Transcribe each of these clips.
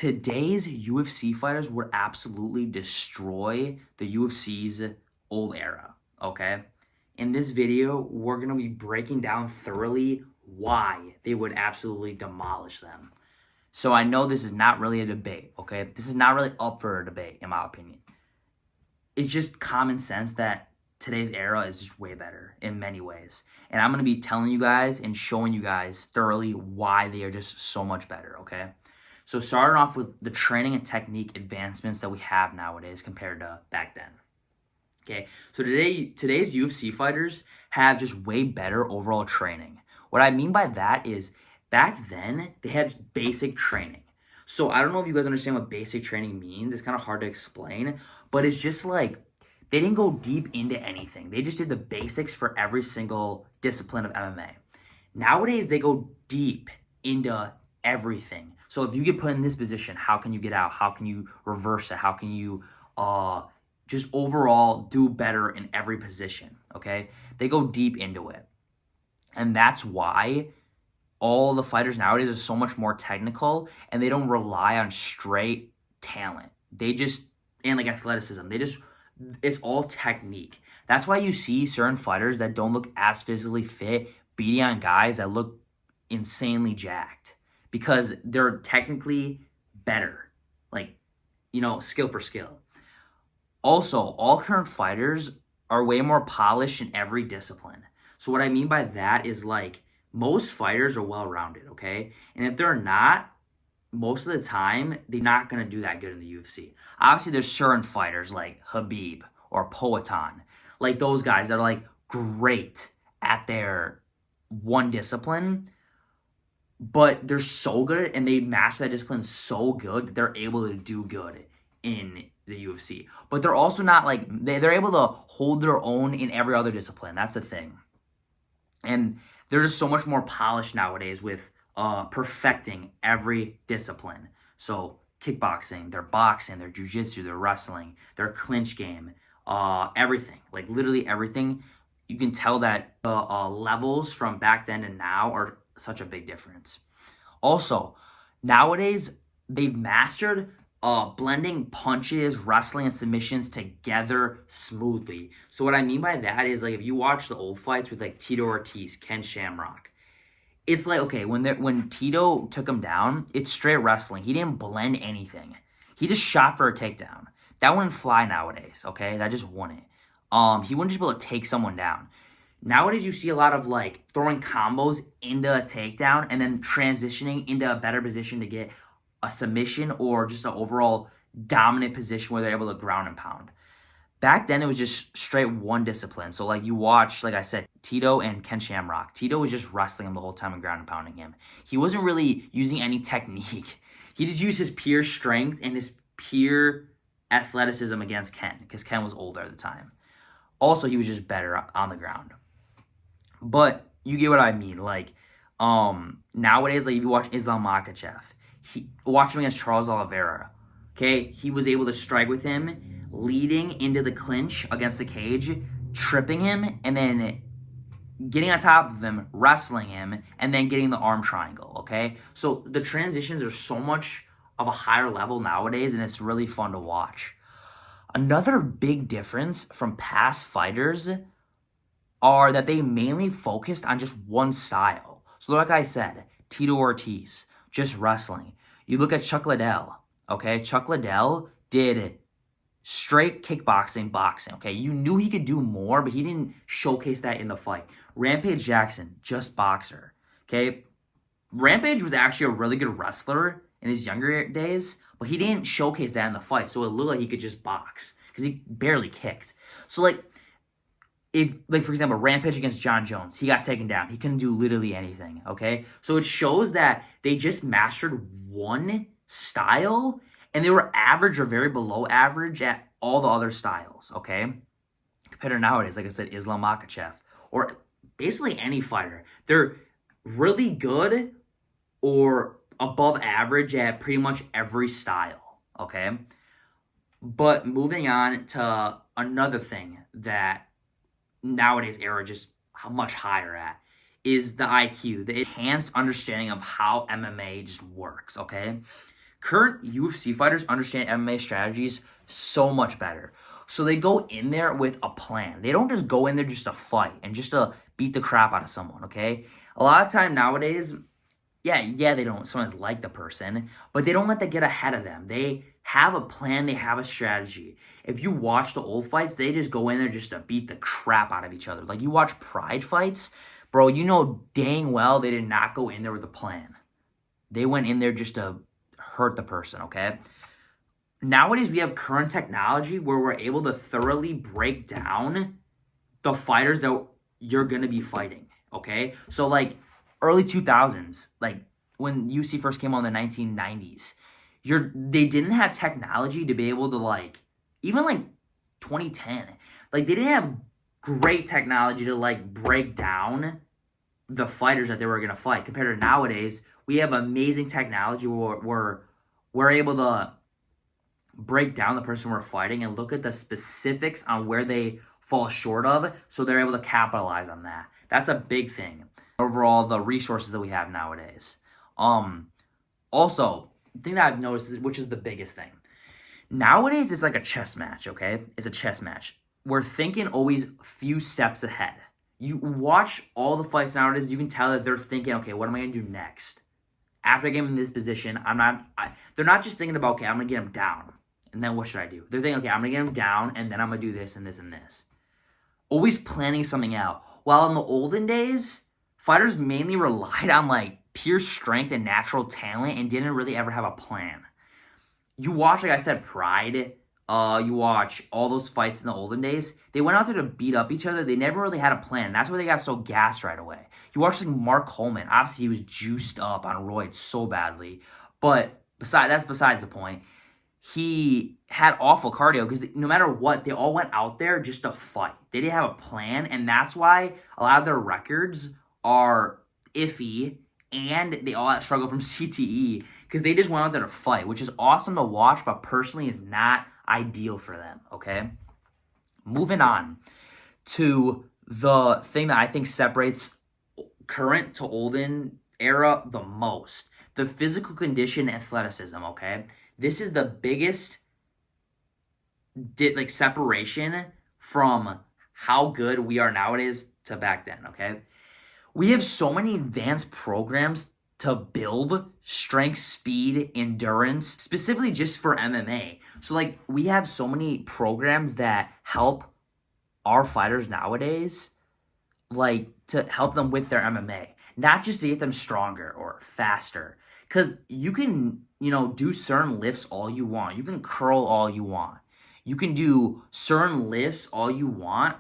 today's UFC fighters would absolutely destroy the UFC's old era, okay? In this video, we're going to be breaking down thoroughly why they would absolutely demolish them. So I know this is not really a debate, okay? This is not really up for a debate, in my opinion. It's just common sense that today's era is just way better in many ways. And I'm going to be telling you guys and showing you guys thoroughly why they are just so much better, okay? So starting off with the training and technique advancements that we have nowadays compared to back then. Okay, so today's UFC fighters have just way better overall training. What I mean by that is back then they had basic training. So I don't know if you guys understand what basic training means. It's kind of hard to explain, but it's just like they didn't go deep into anything. They just did the basics for every single discipline of MMA. Nowadays they go deep into everything. So if you get put in this position, how can you get out? How can you reverse it? How can you just overall do better in every position, okay? They go deep into it. And that's why all the fighters nowadays are so much more technical, and they don't rely on straight talent. And like athleticism, it's all technique. That's why you see certain fighters that don't look as physically fit beating on guys that look insanely jacked because they're technically better, like, skill for skill. Also, all current fighters are way more polished in every discipline. So what I mean by that is, like, most fighters are well-rounded, okay? And if they're not, most of the time, they're not going to do that good in the UFC. Obviously, there's certain fighters like Khabib or Poatan, like those guys that are, like, great at their one discipline, but they're so good and they master that discipline so good that they're able to do good in the UFC. But they're also not like, they're able to hold their own in every other discipline. That's the thing. And they're just so much more polished nowadays with perfecting every discipline. So kickboxing, their boxing, their jiu-jitsu, their wrestling, their clinch game, everything. Like literally everything. You can tell that the levels from back then to now are such a big difference. Also, nowadays, they've mastered blending punches, wrestling, and submissions together smoothly. So what I mean by that is, like, if you watch the old fights with, like, Tito Ortiz, Ken Shamrock, it's like, okay, when Tito took him down, it's straight wrestling. He didn't blend anything. He just shot for a takedown. That wouldn't fly nowadays, okay? That just wouldn't. He wouldn't just be able to take someone down. Nowadays, you see a lot of, like, throwing combos into a takedown and then transitioning into a better position to get a submission or just an overall dominant position where they're able to ground and pound. Back then, it was just straight one discipline. So, like, you watch, like I said, Tito and Ken Shamrock. Tito was just wrestling him the whole time and ground and pounding him. He wasn't really using any technique. He just used his pure strength and his pure athleticism against Ken because Ken was older at the time. Also, he was just better on the ground. But you get what I mean. Like, nowadays, like, if you watch Islam Makhachev, watch him against Charles Oliveira, okay? He was able to strike with him, leading into the clinch against the cage, tripping him, and then getting on top of him, wrestling him, and then getting the arm triangle, okay? So the transitions are so much of a higher level nowadays, and it's really fun to watch. Another big difference from past fighters are that they mainly focused on just one style. So like I said, Tito Ortiz, just wrestling. You look at Chuck Liddell, okay? Chuck Liddell did straight kickboxing, boxing, okay? You knew he could do more, but he didn't showcase that in the fight. Rampage Jackson, just boxer, okay? Rampage was actually a really good wrestler in his younger days, but he didn't showcase that in the fight, so it looked like he could just box because he barely kicked. So, like, if, like, for example, Rampage against John Jones, he got taken down. He couldn't do literally anything, okay? So it shows that they just mastered one style, and they were average or very below average at all the other styles, okay? Compared to nowadays, like I said, Islam Makhachev, or basically any fighter. They're really good or above average at pretty much every style, okay? But moving on to another thing that nowadays era just much higher at is the IQ, the enhanced understanding of how MMA just works, okay? Current UFC fighters understand MMA strategies so much better. So they go in there with a plan. They don't just go in there just to fight and just to beat the crap out of someone, okay? A lot of time nowadays, yeah, they don't sometimes like the person, but they don't let that get ahead of them. They have a plan, they have a strategy. If you watch the old fights, they just go in there just to beat the crap out of each other. Like you watch Pride fights, bro, you know dang well they did not go in there with a plan. They went in there just to hurt the person, okay? Nowadays, we have current technology where we're able to thoroughly break down the fighters that you're going to be fighting, okay? So, like, early 2000s, like, when UFC first came on in the 1990s, they didn't have technology to be able to, like, even, like, 2010, like, they didn't have great technology to, like, break down the fighters that they were going to fight. Compared to nowadays, we have amazing technology where we're able to break down the person we're fighting and look at the specifics on where they fall short of, so they're able to capitalize on that. That's a big thing. Overall, the resources that we have nowadays. Also, the thing that I've noticed, which is the biggest thing, nowadays it's like a chess match, okay? It's a chess match. We're thinking always a few steps ahead. You watch all the fights nowadays, you can tell that they're thinking, okay, what am I going to do next? After I get him in this position, they're not just thinking about, okay, I'm going to get him down, and then what should I do? They're thinking, okay, I'm going to get him down, and then I'm going to do this and this and this. Always planning something out. While in the olden days, fighters mainly relied on, like, pure strength and natural talent and didn't really ever have a plan. You watch, like I said, Pride. You watch all those fights in the olden days. They went out there to beat up each other. They never really had a plan. That's why they got so gassed right away. You watch like Mark Coleman. Obviously, he was juiced up on roids so badly. But that's besides the point. He had awful cardio because no matter what, they all went out there just to fight. They didn't have a plan, and that's why a lot of their records are iffy, and they all struggle from CTE because they just went out there to fight, which is awesome to watch, but personally is not ideal for them, okay? Moving on to the thing that I think separates current to olden era the most, the physical condition and athleticism, okay? This is the biggest separation from how good we are nowadays to back then, okay? We have so many advanced programs to build strength, speed, endurance, specifically just for MMA. So, like, we have so many programs that help our fighters nowadays, like, to help them with their MMA. Not just to get them stronger or faster. Because you can, do certain lifts all you want. You can curl all you want. You can do certain lifts all you want.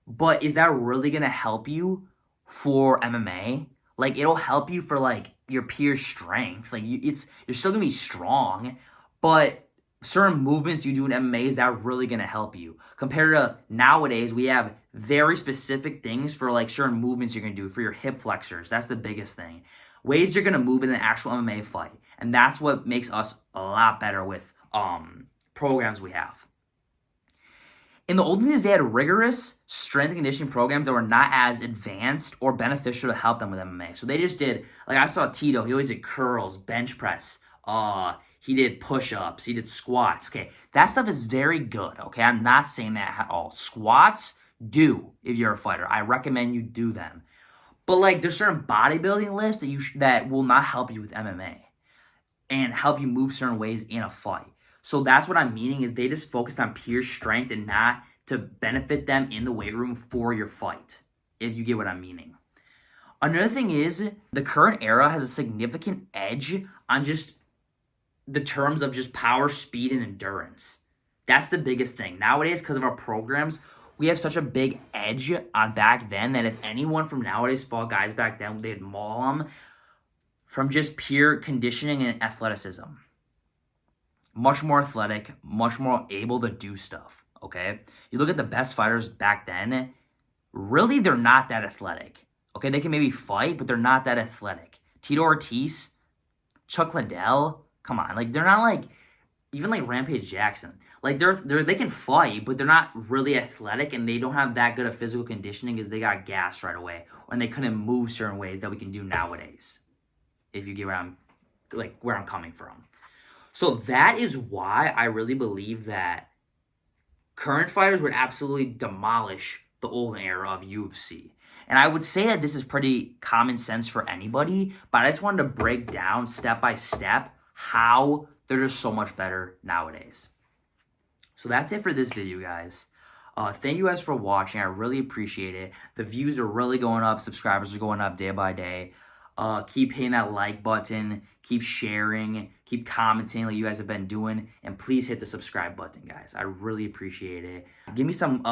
But is that really going to help you for MMA? Like, it'll help you for, like, your pure strength. Like, you're still going to be strong, but certain movements you do in MMA, is that really going to help you? Compared to nowadays, we have very specific things for, like, certain movements you're going to do for your hip flexors. That's the biggest thing. Ways you're going to move in an actual MMA fight. And that's what makes us a lot better with programs we have. In the olden days, they had rigorous strength and conditioning programs that were not as advanced or beneficial to help them with MMA. So they just did, like I saw Tito, he always did curls, bench press, he did push-ups, he did squats. Okay, that stuff is very good, okay? I'm not saying that at all. Squats, do if you're a fighter. I recommend you do them. But, like, there's certain bodybuilding lifts that will not help you with MMA and help you move certain ways in a fight. So that's what I'm meaning, is they just focused on pure strength and not to benefit them in the weight room for your fight, if you get what I'm meaning. Another thing is, the current era has a significant edge on just the terms of just power, speed, and endurance. That's the biggest thing. Nowadays, because of our programs, we have such a big edge on back then that if anyone from nowadays fought guys back then, they'd maul them from just pure conditioning and athleticism. Much more athletic, much more able to do stuff, okay? You look at the best fighters back then, really they're not that athletic, okay? They can maybe fight, but they're not that athletic. Tito Ortiz, Chuck Liddell, come on. Like, they're not like, even like Rampage Jackson. Like, they can fight, but they're not really athletic, and they don't have that good of physical conditioning because they got gassed right away, and they couldn't move certain ways that we can do nowadays, if you get where I'm coming from. So that is why I really believe that current fighters would absolutely demolish the Olden era of UFC. And I would say that this is pretty common sense for anybody, but I just wanted to break down step by step how they're just so much better nowadays. So that's it for this video, guys. Thank you guys for watching. I really appreciate it. The views are really going up. Subscribers are going up day by day. Keep hitting that like button. Keep sharing. Keep commenting like you guys have been doing. And please hit the subscribe button, guys. I really appreciate it. Give me some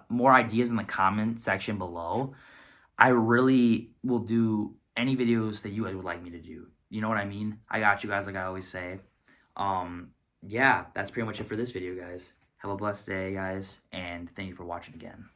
more ideas in the comment section below. I really will do any videos that you guys would like me to do. You know what I mean? I got you guys, like I always say. Yeah, that's pretty much it for this video, guys. Have a blessed day, guys, and thank you for watching again.